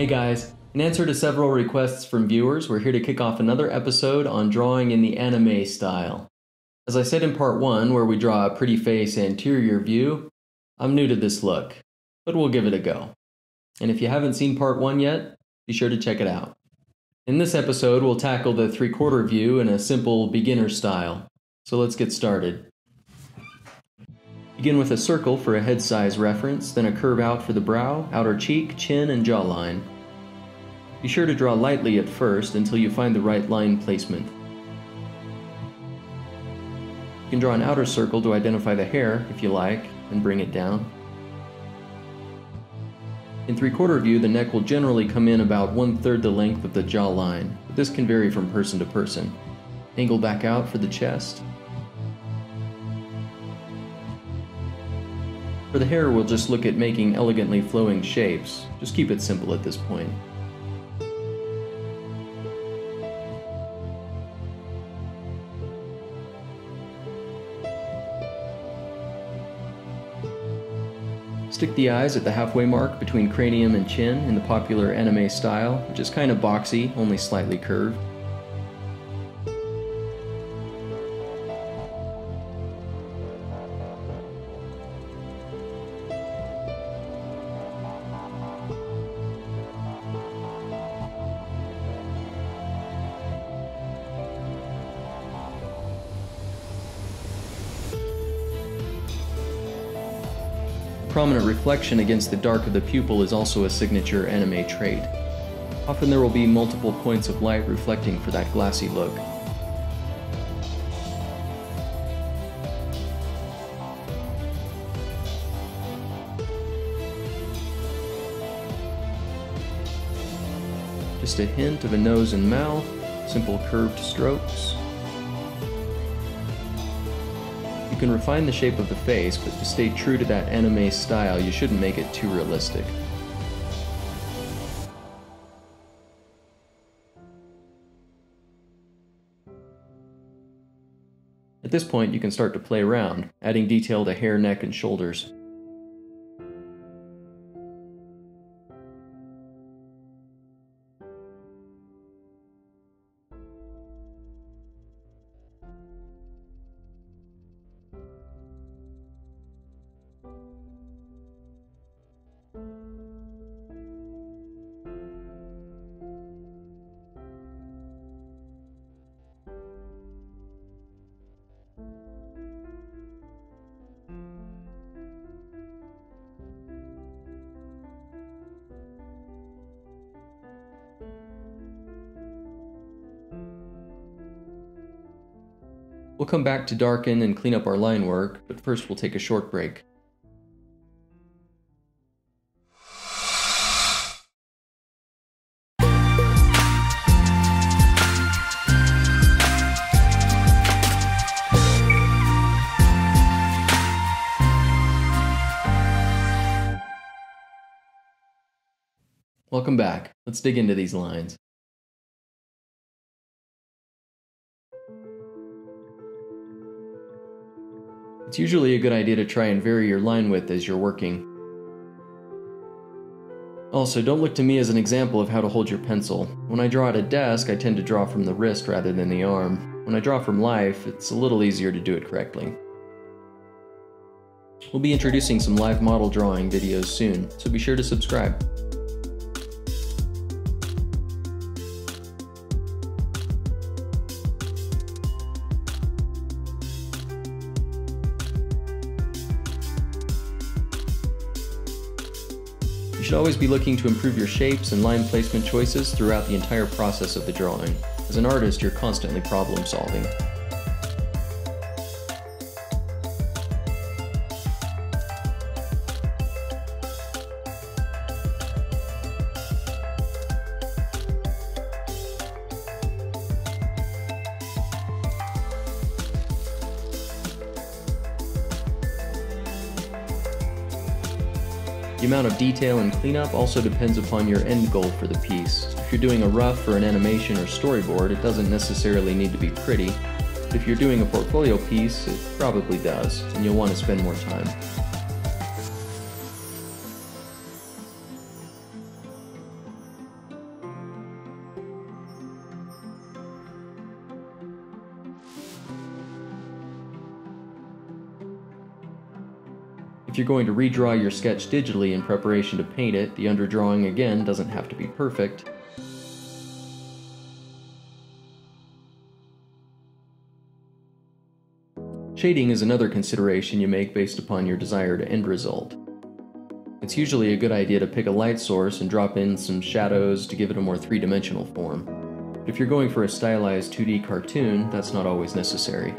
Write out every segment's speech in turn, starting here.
Hey guys, in answer to several requests from viewers, we're here to kick off another episode on drawing in the anime style. As I said in part 1, where we draw a pretty face anterior view, I'm new to this look, but we'll give it a go. And if you haven't seen part 1 yet, be sure to check it out. In this episode, we'll tackle the 3/4 view in a simple beginner style. So let's get started. Begin with a circle for a head size reference, then a curve out for the brow, outer cheek, chin, and jawline. Be sure to draw lightly at first until you find the right line placement. You can draw an outer circle to identify the hair, if you like, and bring it down. In 3/4 view, the neck will generally come in about 1/3 the length of the jawline, but this can vary from person to person. Angle back out for the chest. For the hair, we'll just look at making elegantly flowing shapes. Just keep it simple at this point. Stick the eyes at the halfway mark between cranium and chin in the popular anime style, which is kind of boxy, only slightly curved. Prominent reflection against the dark of the pupil is also a signature anime trait. Often there will be multiple points of light reflecting for that glassy look. Just a hint of a nose and mouth, simple curved strokes. You can refine the shape of the face, but to stay true to that anime style, you shouldn't make it too realistic. At this point, you can start to play around, adding detail to hair, neck, and shoulders. We'll come back to darken and clean up our line work, but first we'll take a short break. Welcome back. Let's dig into these lines. It's usually a good idea to try and vary your line width as you're working. Also, don't look to me as an example of how to hold your pencil. When I draw at a desk, I tend to draw from the wrist rather than the arm. When I draw from life, it's a little easier to do it correctly. We'll be introducing some live model drawing videos soon, so be sure to subscribe. You should always be looking to improve your shapes and line placement choices throughout the entire process of the drawing. As an artist, you're constantly problem solving. The amount of detail and cleanup also depends upon your end goal for the piece. If you're doing a rough for an animation or storyboard, it doesn't necessarily need to be pretty, but if you're doing a portfolio piece, it probably does, and you'll want to spend more time. If you're going to redraw your sketch digitally in preparation to paint it, the underdrawing again doesn't have to be perfect. Shading is another consideration you make based upon your desired end result. It's usually a good idea to pick a light source and drop in some shadows to give it a more three-dimensional form. But if you're going for a stylized 2D cartoon, that's not always necessary.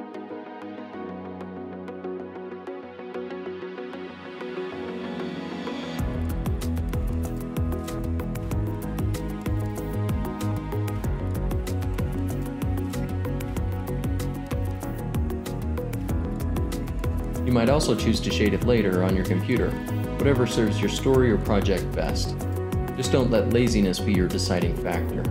You might also choose to shade it later on your computer, whatever serves your story or project best. Just don't let laziness be your deciding factor.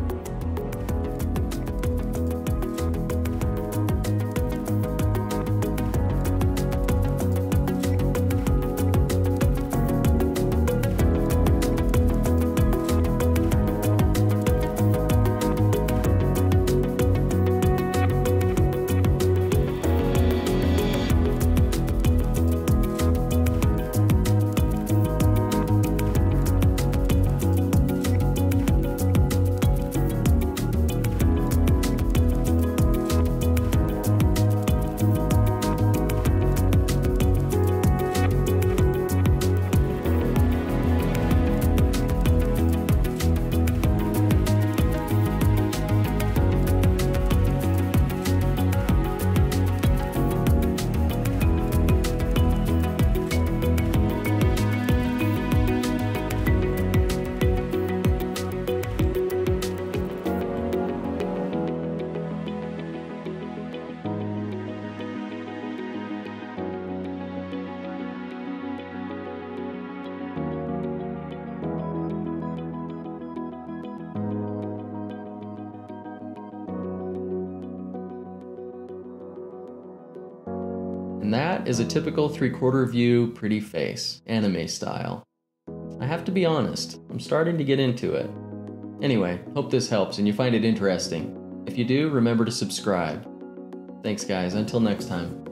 And that is a typical 3/4 view pretty face, anime style. I have to be honest, I'm starting to get into it. Anyway, hope this helps and you find it interesting. If you do, remember to subscribe. Thanks guys, until next time.